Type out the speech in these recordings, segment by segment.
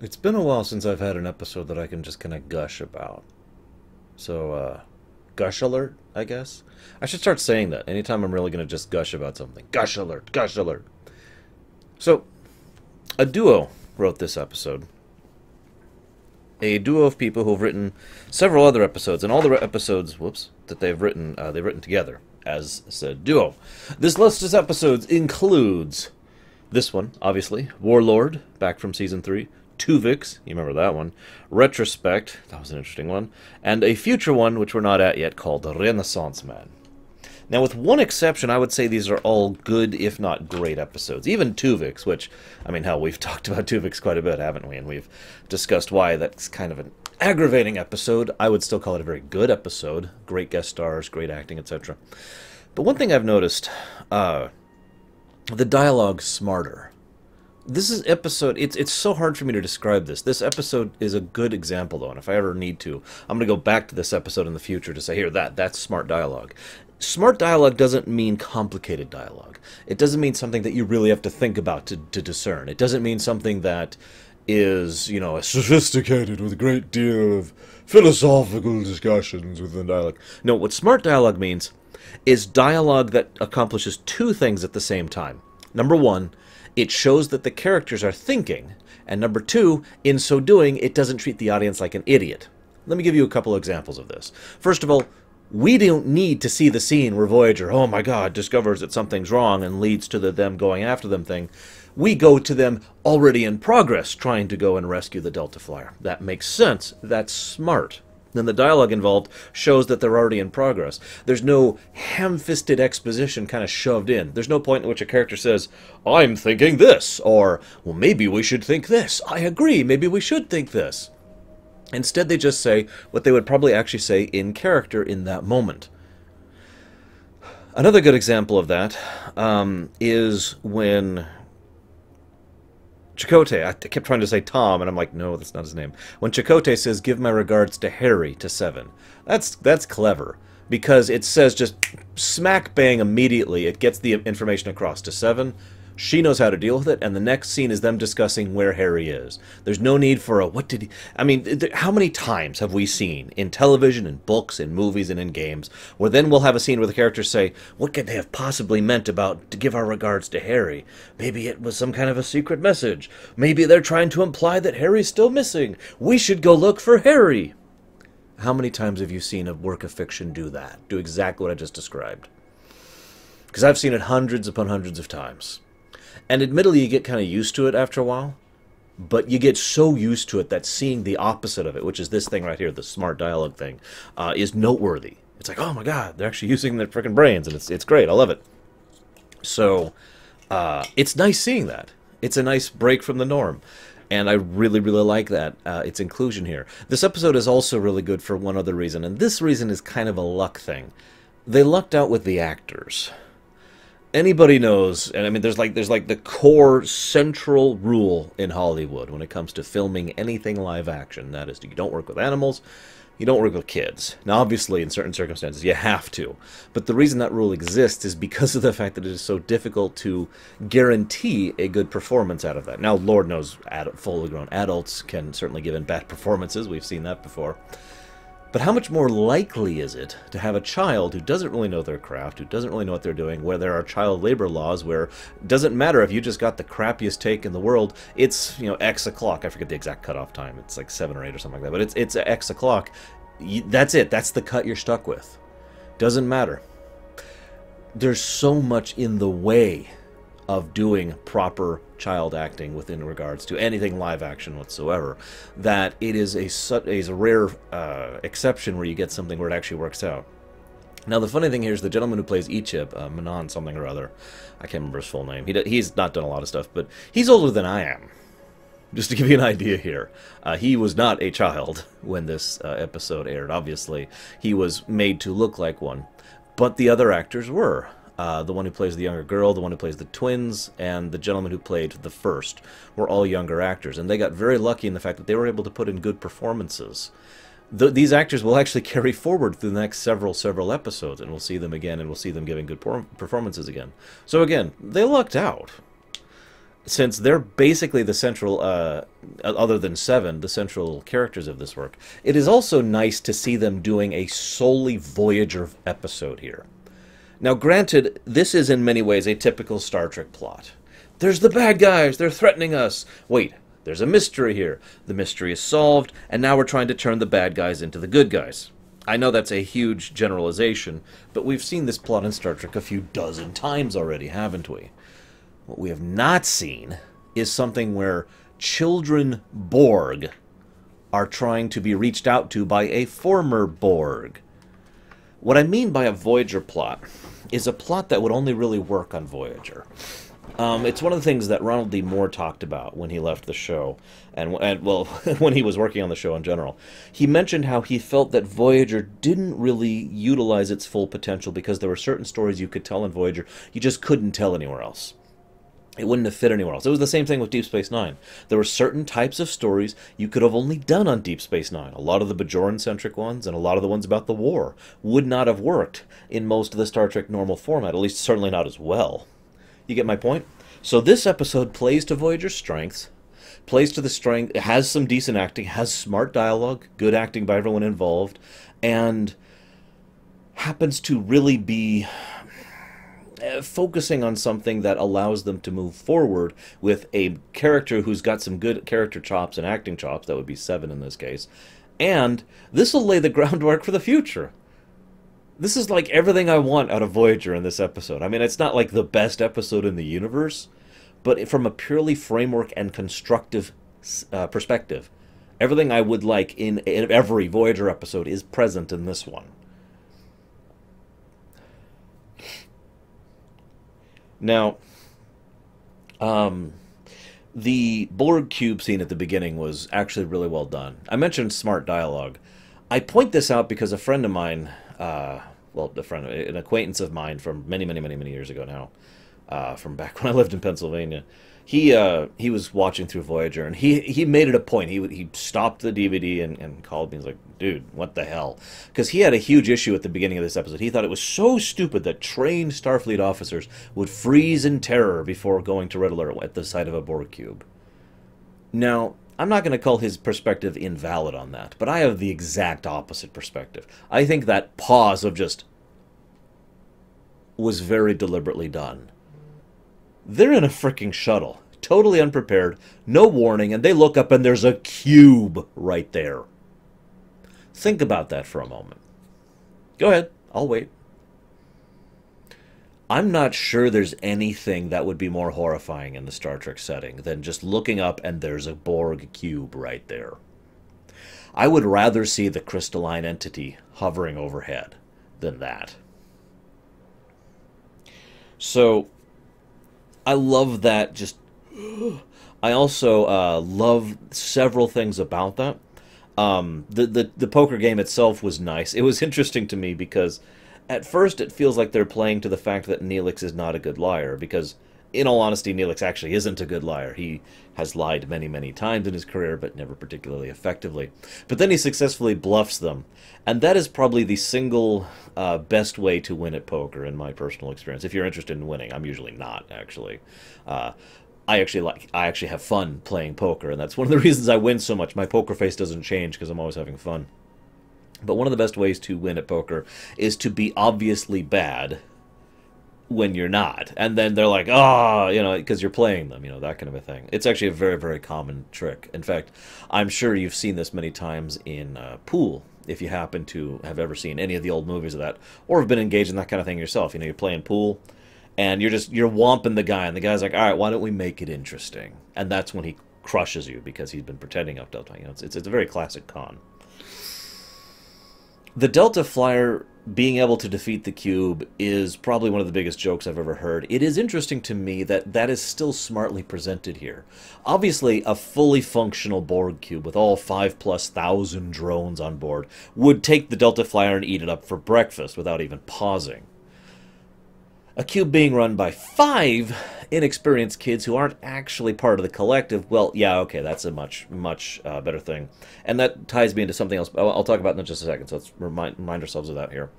It's been a while since I've had an episode that I can just kind of gush about. So, gush alert, I guess? I should start saying that anytime I'm really going to just gush about something. Gush alert, gush alert. So, a duo wrote this episode. A duo of people who've written several other episodes, and all the episodes, that they've written together as said duo. This list of episodes includes this one, obviously, Warlord, back from Season 3, Tuvix, you remember that one, Retrospect, that was an interesting one, and a future one, which we're not at yet, called Renaissance Man. Now, with one exception, I would say these are all good, if not great, episodes. Even Tuvix, which, I mean, hell, we've talked about Tuvix quite a bit, haven't we? And we've discussed why that's kind of an aggravating episode. I would still call it a very good episode. Great guest stars, great acting, etc. But one thing I've noticed, the dialogue's smarter. This is episode, it's so hard for me to describe this. This episode is a good example, though, and if I ever need to, I'm going to go back to this episode in the future to say, here, that's smart dialogue. Smart dialogue doesn't mean complicated dialogue. It doesn't mean something that you really have to think about to discern. It doesn't mean something that is, you know, sophisticated with a great deal of philosophical discussions within dialogue. No, what smart dialogue means is dialogue that accomplishes two things at the same time. Number one, it shows that the characters are thinking, and number two, in so doing, it doesn't treat the audience like an idiot. Let me give you a couple examples of this. First of all, we don't need to see the scene where Voyager, oh my god, discovers that something's wrong and leads to them going after them thing. We go to them already in progress, trying to go and rescue the Delta Flyer. That makes sense. That's smart. Then the dialogue involved shows that they're already in progress. There's no ham-fisted exposition kind of shoved in. There's no point in which a character says, I'm thinking this, or, well, maybe we should think this. I agree, maybe we should think this. Instead, they just say what they would probably actually say in character in that moment. Another good example of that is when Chakotay, I kept trying to say Tom, and I'm like, no, that's not his name. When Chakotay says, give my regards to Harry to Seven. That's clever, because it says just smack bang immediately, it gets the information across to Seven. She knows how to deal with it, and the next scene is them discussing where Harry is. There's no need for a, what did he... I mean, how many times have we seen, in television, in books, in movies, and in games, where then we'll have a scene where the characters say, what could they have possibly meant about to give our regards to Harry? Maybe it was some kind of a secret message. Maybe they're trying to imply that Harry's still missing. We should go look for Harry. How many times have you seen a work of fiction do that? Do exactly what I just described? Because I've seen it hundreds upon hundreds of times. And admittedly, you get kind of used to it after a while, but you get so used to it that seeing the opposite of it, which is this thing right here, the smart dialogue thing, is noteworthy. It's like, oh my god, they're actually using their freaking brains, and it's great, I love it. So, it's nice seeing that. It's a nice break from the norm, and I really, really like that, its inclusion here. This episode is also really good for one other reason, and this reason is kind of a luck thing. They lucked out with the actors. Anybody knows, and I mean, there's like the core central rule in Hollywood when it comes to filming anything live action. That is, you don't work with animals, you don't work with kids. Now, obviously, in certain circumstances, you have to. But the reason that rule exists is because of the fact that it is so difficult to guarantee a good performance out of that. Now, Lord knows, fully grown adults can certainly give in bad performances. We've seen that before. But how much more likely is it to have a child who doesn't really know their craft, who doesn't really know what they're doing, where there are child labor laws, where it doesn't matter if you just got the crappiest take in the world, it's, you know, X o'clock. I forget the exact cutoff time. It's like 7 or 8 or something like that. But it's X o'clock. That's it. That's the cut you're stuck with. Doesn't matter. There's so much in the way of doing proper child acting within regards to anything live action whatsoever, that it is a rare exception where you get something where it actually works out. Now, the funny thing here is the gentleman who plays Ichib, Manon something or other, I can't remember his full name. He's not done a lot of stuff, but he's older than I am. Just to give you an idea here, he was not a child when this episode aired, obviously. He was made to look like one, but the other actors were. The one who plays the younger girl, the one who plays the twins, and the gentleman who played the first were all younger actors. And they got very lucky in the fact that they were able to put in good performances. These actors will actually carry forward through the next several episodes, and we'll see them again, and we'll see them giving good performances again. So again, they lucked out. since they're basically the central, other than Seven, the central characters of this work, it is also nice to see them doing a solely Voyager episode here. Now, granted, this is in many ways a typical Star Trek plot. There's the bad guys, they're threatening us. Wait, there's a mystery here. The mystery is solved, and now we're trying to turn the bad guys into the good guys. I know that's a huge generalization, but we've seen this plot in Star Trek a few dozen times already, haven't we? What we have not seen is something where children Borg are trying to be reached out to by a former Borg. What I mean by a Voyager plot is a plot that would only really work on Voyager. It's one of the things that Ronald D. Moore talked about when he left the show, and well, when he was working on the show in general. He mentioned how he felt that Voyager didn't really utilize its full potential because there were certain stories you could tell in Voyager you just couldn't tell anywhere else. It wouldn't have fit anywhere else. It was the same thing with Deep Space Nine. There were certain types of stories you could have only done on Deep Space Nine. A lot of the Bajoran-centric ones and a lot of the ones about the war would not have worked in most of the Star Trek normal format, at least certainly not as well. You get my point? So this episode plays to Voyager's strengths, plays to the strength, it has some decent acting, has smart dialogue, good acting by everyone involved, and happens to really be focusing on something that allows them to move forward with a character who's got some good character chops and acting chops, that would be Seven in this case, and this will lay the groundwork for the future. This is like everything I want out of Voyager in this episode. I mean, it's not like the best episode in the universe, but from a purely framework and constructive perspective, everything I would like in every Voyager episode is present in this one. Now, the Borg cube scene at the beginning was actually really well done. I mentioned smart dialogue. I point this out because a friend of mine, an acquaintance of mine from many years ago now, from back when I lived in Pennsylvania, he was watching through Voyager, and he made it a point. He stopped the DVD and called me. He's like, dude, what the hell? Because he had a huge issue at the beginning of this episode. He thought it was so stupid that trained Starfleet officers would freeze in terror before going to Red Alert at the sight of a Borg cube. Now, I'm not going to call his perspective invalid on that, but I have the exact opposite perspective. I think that pause of just was very deliberately done. They're in a freaking shuttle, totally unprepared, no warning, and they look up and there's a cube right there. Think about that for a moment. Go ahead, I'll wait. I'm not sure there's anything that would be more horrifying in the Star Trek setting than just looking up and there's a Borg cube right there. I would rather see the crystalline entity hovering overhead than that. So, I love that. I also love several things about that. The poker game itself was nice. It was interesting to me because at first it feels like they're playing to the fact that Neelix is not a good liar, because in all honesty, Neelix actually isn't a good liar. He has lied many times in his career, but never particularly effectively. But then he successfully bluffs them, and that is probably the single best way to win at poker, in my personal experience. If you're interested in winning, I'm usually not, actually. I actually have fun playing poker, and that's one of the reasons I win so much. My poker face doesn't change because I'm always having fun. But one of the best ways to win at poker is to be obviously bad when you're not, and then they're like, oh, you know, because you're playing them, you know, that kind of a thing. It's actually a very common trick. In fact, I'm sure you've seen this many times in pool, if you happen to have ever seen any of the old movies of that, or have been engaged in that kind of thing yourself. You know, you're playing pool, and you're whomping the guy, and the guy's like, all right, why don't we make it interesting? And that's when he crushes you, because he's been pretending up till time. You know, it's a very classic con. The Delta Flyer being able to defeat the cube is probably one of the biggest jokes I've ever heard. It is interesting to me that that is still smartly presented here. Obviously, a fully functional Borg cube with all 5,000+ drones on board would take the Delta Flyer and eat it up for breakfast without even pausing. A cube being run by 5 inexperienced kids who aren't actually part of the collective, well, yeah, okay, that's a much better thing. And that ties me into something else I'll talk about in just a second, so let's remind ourselves of that here.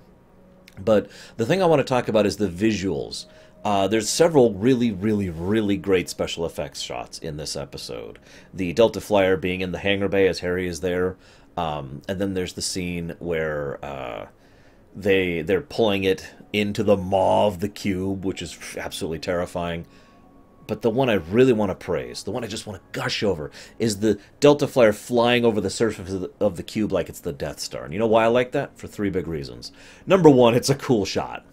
But the thing I want to talk about is the visuals There's several really, really, really great special effects shots in this episode. The Delta Flyer being in the hangar bay as Harry is there, and then there's the scene where they're pulling it into the maw of the cube, which is absolutely terrifying. But the one I really want to praise, the one I just want to gush over, is the Delta Flyer flying over the surface of the cube like it's the Death Star. And you know why I like that? For three big reasons. Number one, it's a cool shot.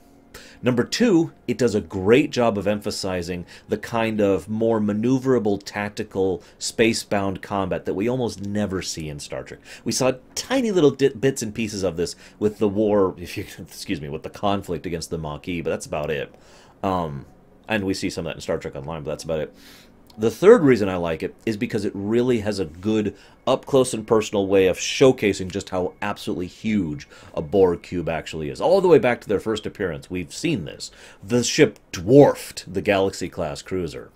Number two, it does a great job of emphasizing the kind of more maneuverable, tactical, space-bound combat that we almost never see in Star Trek. We saw tiny little bits and pieces of this with the war, if you excuse me, with the conflict against the Maquis, but that's about it. And we see some of that in Star Trek Online, but that's about it. The third reason I like it is because it really has a good up-close and personal way of showcasing just how absolutely huge a Borg cube actually is. All the way back to their first appearance, we've seen this. The ship dwarfed the Galaxy-class cruiser.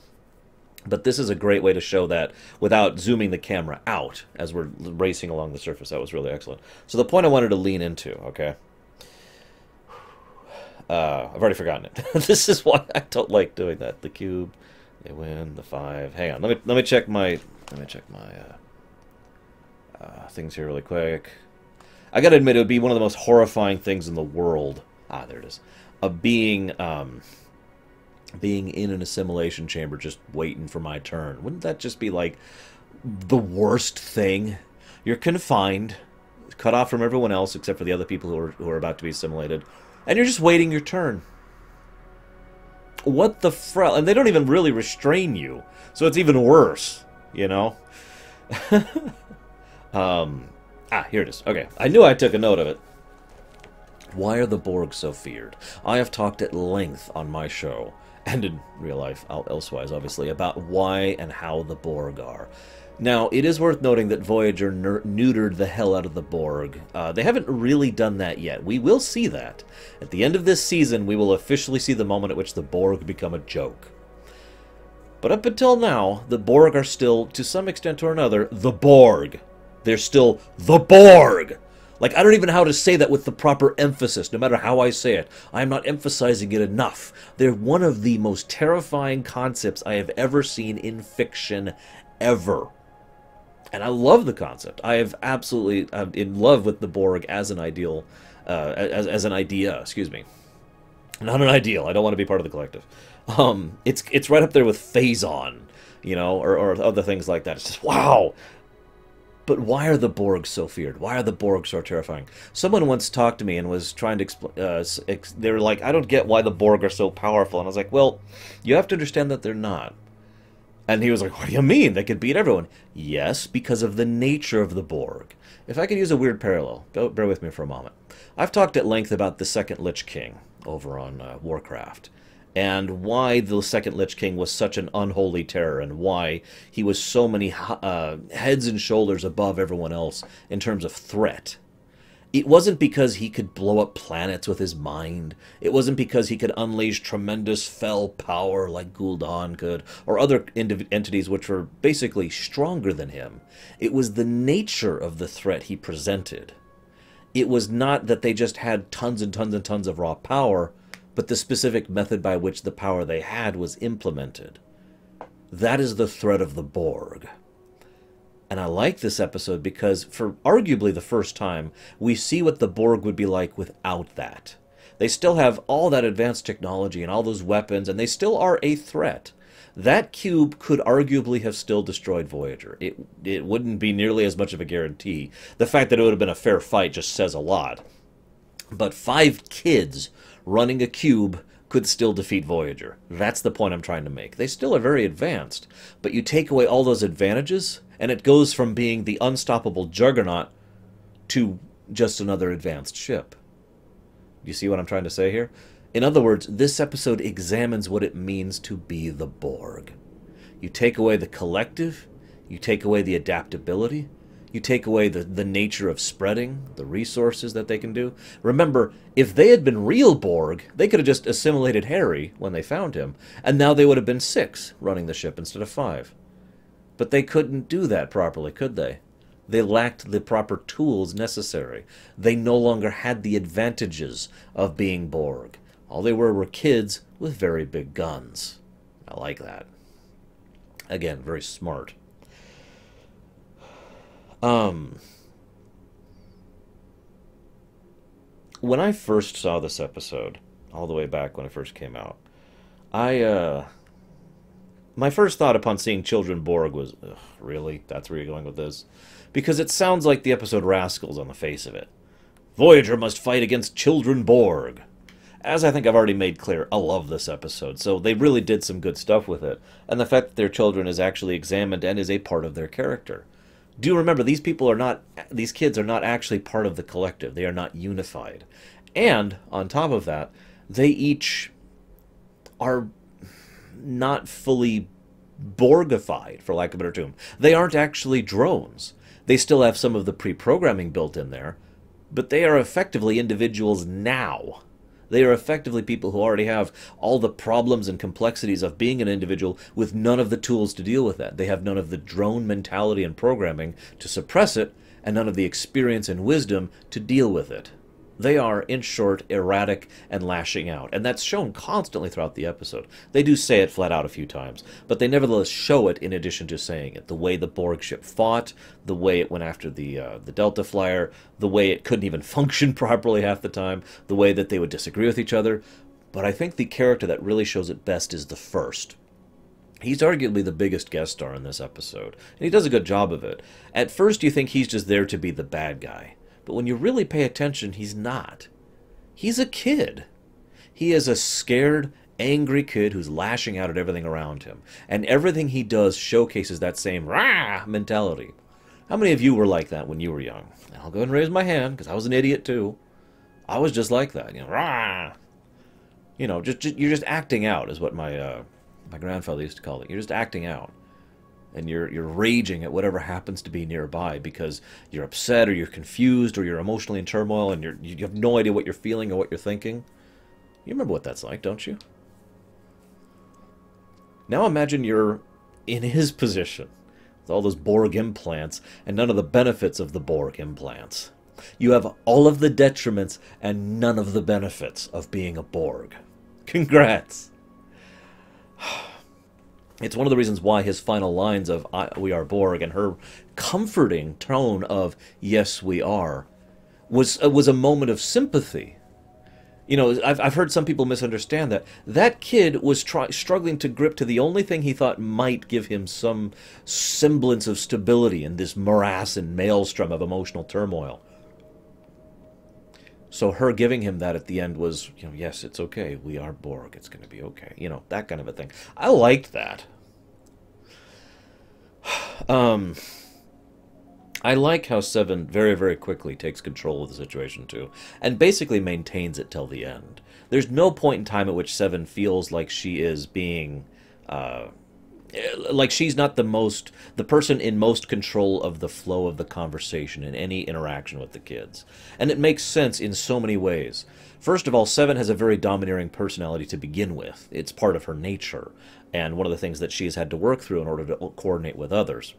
But this is a great way to show that without zooming the camera out as we're racing along the surface. That was really excellent. So the point I wanted to lean into, okay? I've already forgotten it. This is why I don't like doing that. The cube, they win. The 5. Hang on. Let me check my things here really quick. I gotta admit, it would be one of the most horrifying things in the world. Ah, there it is. Of being in an assimilation chamber, just waiting for my turn. Wouldn't that just be like the worst thing? You're confined, cut off from everyone else except for the other people who are about to be assimilated. And you're just waiting your turn. What the frel? And they don't even really restrain you. So it's even worse, you know? Here it is. Okay, I knew I took a note of it. Why are the Borg so feared? I have talked at length on my show, and in real life, elsewise obviously, about why and how the Borg are. Now, it is worth noting that Voyager neutered the hell out of the Borg. They haven't really done that yet. We will see that. At the end of this season, we will officially see the moment at which the Borg become a joke. But up until now, the Borg are still, to some extent or another, the Borg. They're still the Borg! Like, I don't even know how to say that with the proper emphasis, no matter how I say it. I am not emphasizing it enough. They're one of the most terrifying concepts I have ever seen in fiction, ever. And I love the concept. I have absolutely, I'm in love with the Borg as an ideal, as an idea, excuse me. Not an ideal. I don't want to be part of the collective. It's right up there with Phazon, you know, or other things like that. It's just, wow. But why are the Borg so feared? Why are the Borg so terrifying? Someone once talked to me and was trying to explain, they were like, I don't get why the Borg are so powerful. And I was like, well, you have to understand that they're not. And he was like, what do you mean? They could beat everyone. Yes, because of the nature of the Borg. If I could use a weird parallel, bear with me for a moment. I've talked at length about the second Lich King over on Warcraft, and why the second Lich King was such an unholy terror, and why he was so many heads and shoulders above everyone else in terms of threat. It wasn't because he could blow up planets with his mind. It wasn't because he could unleash tremendous fell power like Gul'dan could, or other entities which were basically stronger than him. It was the nature of the threat he presented. It was not that they just had tons and tons and tons of raw power, but the specific method by which the power they had was implemented. That is the threat of the Borg. And I like this episode because, for arguably the first time, we see what the Borg would be like without that. They still have all that advanced technology and all those weapons, and they still are a threat. That cube could arguably have still destroyed Voyager. It wouldn't be nearly as much of a guarantee. The fact that it would have been a fair fight just says a lot. But 5 kids running a cube could still defeat Voyager. That's the point I'm trying to make. They still are very advanced, but you take away all those advantages, and it goes from being the unstoppable juggernaut to just another advanced ship. You see what I'm trying to say here? In other words, this episode examines what it means to be the Borg. You take away the collective, you take away the adaptability, you take away the nature of spreading, the resources that they can do. Remember, if they had been real Borg, they could have just assimilated Harry when they found him, and now they would have been 6 running the ship instead of 5. But they couldn't do that properly, could they? They lacked the proper tools necessary. They no longer had the advantages of being Borg. All they were kids with very big guns. I like that. Again, very smart. When I first saw this episode, all the way back when it first came out, my first thought upon seeing Children Borg was, ugh, really? That's where you're going with this? Because it sounds like the episode Rascals on the face of it. Voyager must fight against Children Borg. As I think I've already made clear, I love this episode, so they really did some good stuff with it. And the fact that their children is actually examined and is a part of their character. Do remember, these kids are not actually part of the collective. They are not unified. And, on top of that, they each are not fully Borgified, for lack of a better term. They aren't actually drones. They still have some of the pre-programming built in there, but they are effectively individuals now. They are effectively people who already have all the problems and complexities of being an individual with none of the tools to deal with that. They have none of the drone mentality and programming to suppress it, and none of the experience and wisdom to deal with it. They are, in short, erratic and lashing out, and that's shown constantly throughout the episode. They do say it flat out a few times, but they nevertheless show it in addition to saying it. The way the Borg ship fought, the way it went after the Delta Flyer, the way it couldn't even function properly half the time, the way that they would disagree with each other. But I think the character that really shows it best is the First. He's arguably the biggest guest star in this episode, and he does a good job of it. At first you think he's just there to be the bad guy. But when you really pay attention, he's not. He's a kid. He is a scared, angry kid who's lashing out at everything around him. And everything he does showcases that same rah mentality. How many of you were like that when you were young? I'll go and raise my hand, because I was an idiot too. I was just like that. Rah! You're just acting out, is what my grandfather used to call it. You're just acting out. And you're raging at whatever happens to be nearby because you're upset or you're confused or you're emotionally in turmoil and you have no idea what you're feeling or what you're thinking. You remember what that's like, don't you? Now imagine you're in his position with all those Borg implants and none of the benefits of the Borg implants. You have all of the detriments and none of the benefits of being a Borg. Congrats! It's one of the reasons why his final lines of "We are Borg" and her comforting tone of "Yes, we are" was a moment of sympathy. I've heard some people misunderstand that. That kid was struggling to grip to the only thing he thought might give him some semblance of stability in this morass and maelstrom of emotional turmoil. So her giving him that at the end was, yes, it's okay. We are Borg. It's going to be okay. That kind of a thing. I liked that. I like how Seven very, very quickly takes control of the situation, too, and basically maintains it till the end. There's no point in time at which Seven feels like she is being, like she's not the person in most control of the flow of the conversation in any interaction with the kids. And it makes sense in so many ways. First of all, Seven has a very domineering personality to begin with. It's part of her nature, and one of the things that she's had to work through in order to coordinate with others.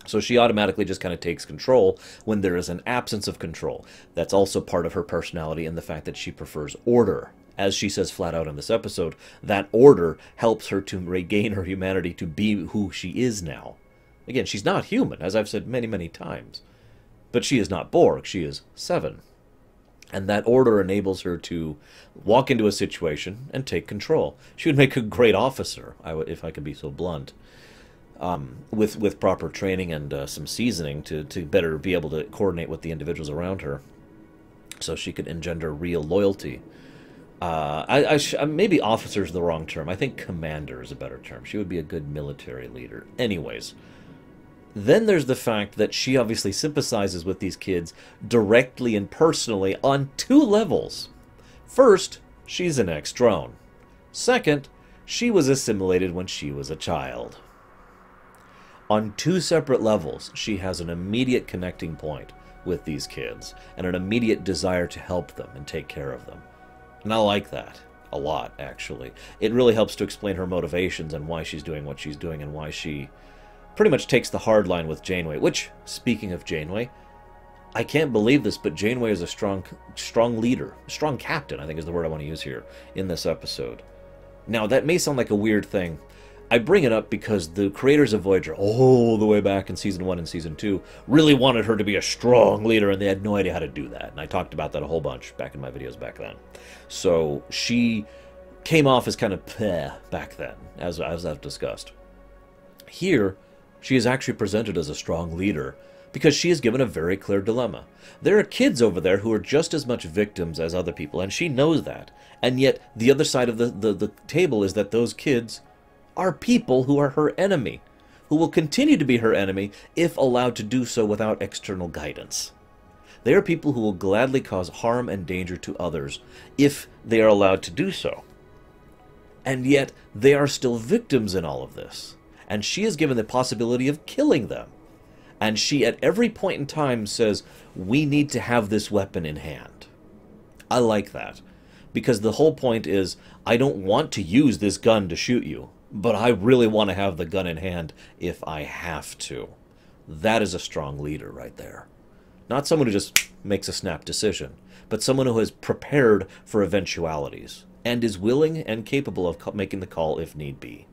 So she automatically just kind of takes control when there is an absence of control. That's also part of her personality and the fact that she prefers order. As she says flat out in this episode, that order helps her to regain her humanity to be who she is now. Again, she's not human, as I've said many, many times. But she is not Borg, she is Seven. And that order enables her to walk into a situation and take control. She would make a great officer, if I could be so blunt, with proper training and some seasoning to better be able to coordinate with the individuals around her, so she could engender real loyalty. Maybe officer is the wrong term. I think commander is a better term. She would be a good military leader. Anyways. Then there's the fact that she obviously sympathizes with these kids directly and personally on two levels. First, she's an ex-drone. Second, she was assimilated when she was a child. On two separate levels, she has an immediate connecting point with these kids and an immediate desire to help them and take care of them. And I like that a lot, actually. It really helps to explain her motivations and why she's doing what she's doing and why she pretty much takes the hard line with Janeway, which, speaking of Janeway, I can't believe this, but Janeway is a strong leader. Strong captain, I think is the word I want to use here in this episode. Now, that may sound like a weird thing. I bring it up because the creators of Voyager, all the way back in Season 1 and Season 2, really wanted her to be a strong leader, and they had no idea how to do that. And I talked about that a whole bunch back in my videos back then. So she came off as kind of bleh back then, as I've discussed. Here, she is actually presented as a strong leader, because she is given a very clear dilemma. There are kids over there who are just as much victims as other people, and she knows that. And yet, the other side of the table is that those kids are people who are her enemy, who will continue to be her enemy if allowed to do so without external guidance. They are people who will gladly cause harm and danger to others if they are allowed to do so. And yet, they are still victims in all of this. And she is given the possibility of killing them. And she, at every point in time, says, we need to have this weapon in hand. I like that. Because the whole point is, I don't want to use this gun to shoot you, but I really want to have the gun in hand if I have to. That is a strong leader right there. Not someone who just makes a snap decision, but someone who has prepared for eventualities, and is willing and capable of making the call if need be.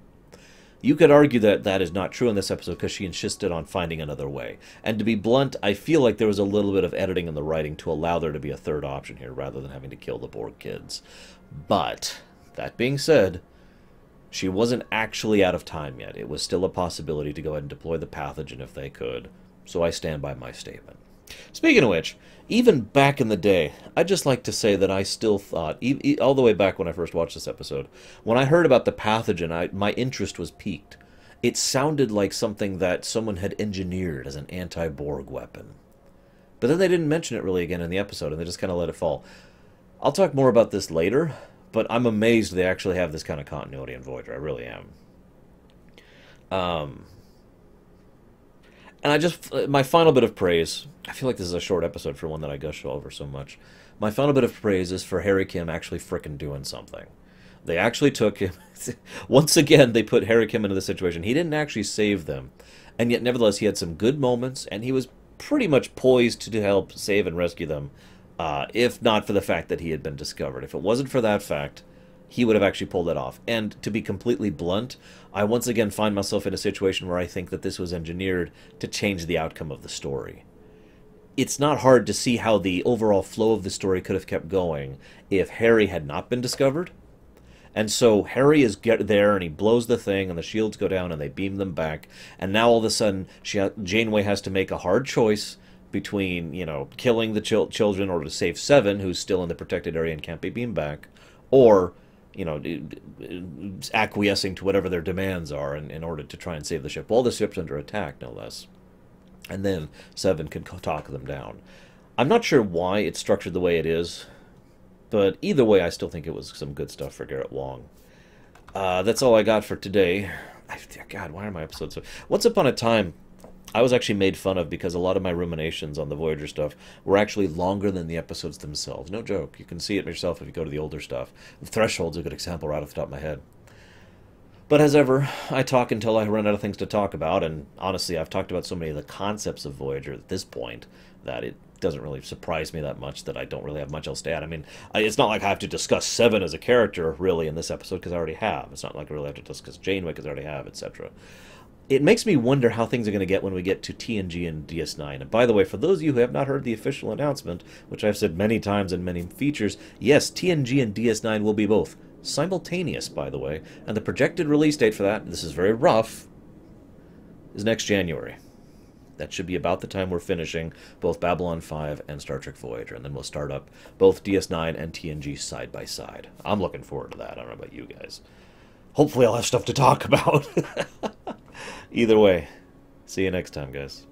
You could argue that that is not true in this episode because she insisted on finding another way. And to be blunt, I feel like there was a little bit of editing in the writing to allow there to be a third option here rather than having to kill the Borg kids. But, that being said, she wasn't actually out of time yet. It was still a possibility to go ahead and deploy the pathogen if they could. So I stand by my statement. Speaking of which, even back in the day, I'd just like to say that I still thought, all the way back when I first watched this episode, when I heard about the pathogen, my interest was piqued. It sounded like something that someone had engineered as an anti-Borg weapon. But then they didn't mention it really again in the episode, and they just kind of let it fall. I'll talk more about this later, but I'm amazed they actually have this kind of continuity in Voyager. I really am. And I just, my final bit of praise, I feel like this is a short episode for one that I gush over so much. My final bit of praise is for Harry Kim actually frickin' doing something. They actually took him, once again, they put Harry Kim into the situation. He didn't actually save them. And yet, nevertheless, he had some good moments, and he was pretty much poised to help save and rescue them, if not for the fact that he had been discovered. If it wasn't for that fact, he would have actually pulled it off. And to be completely blunt, I once again find myself in a situation where I think that this was engineered to change the outcome of the story. It's not hard to see how the overall flow of the story could have kept going if Harry had not been discovered. And so Harry is there, and he blows the thing, and the shields go down, and they beam them back. And now all of a sudden, Janeway has to make a hard choice between, you know, killing the children in order to save Seven, who's still in the protected area and can't be beamed back, or, you know, acquiescing to whatever their demands are in order to try and save the ship. Well, the ship's under attack, no less. And then Seven can talk them down. I'm not sure why it's structured the way it is, but either way, I still think it was some good stuff for Garrett Wang. That's all I got for today. God, why are my episodes so... Once upon a time, I was actually made fun of because a lot of my ruminations on the Voyager stuff were actually longer than the episodes themselves. No joke. You can see it yourself if you go to the older stuff. Threshold's a good example right off the top of my head. But as ever, I talk until I run out of things to talk about, and honestly, I've talked about so many of the concepts of Voyager at this point that it doesn't really surprise me that much that I don't really have much else to add. I mean, it's not like I have to discuss Seven as a character, really, in this episode, because I already have. It's not like I really have to discuss Janeway, because I already have, etc. It makes me wonder how things are going to get when we get to TNG and DS9. And by the way, for those of you who have not heard the official announcement, which I've said many times in many features, yes, TNG and DS9 will be both. Simultaneous, by the way. And the projected release date for that, this is very rough, is next January. That should be about the time we're finishing both Babylon 5 and Star Trek Voyager. And then we'll start up both DS9 and TNG side by side. I'm looking forward to that. I don't know about you guys. Hopefully I'll have stuff to talk about. Either way, see you next time, guys.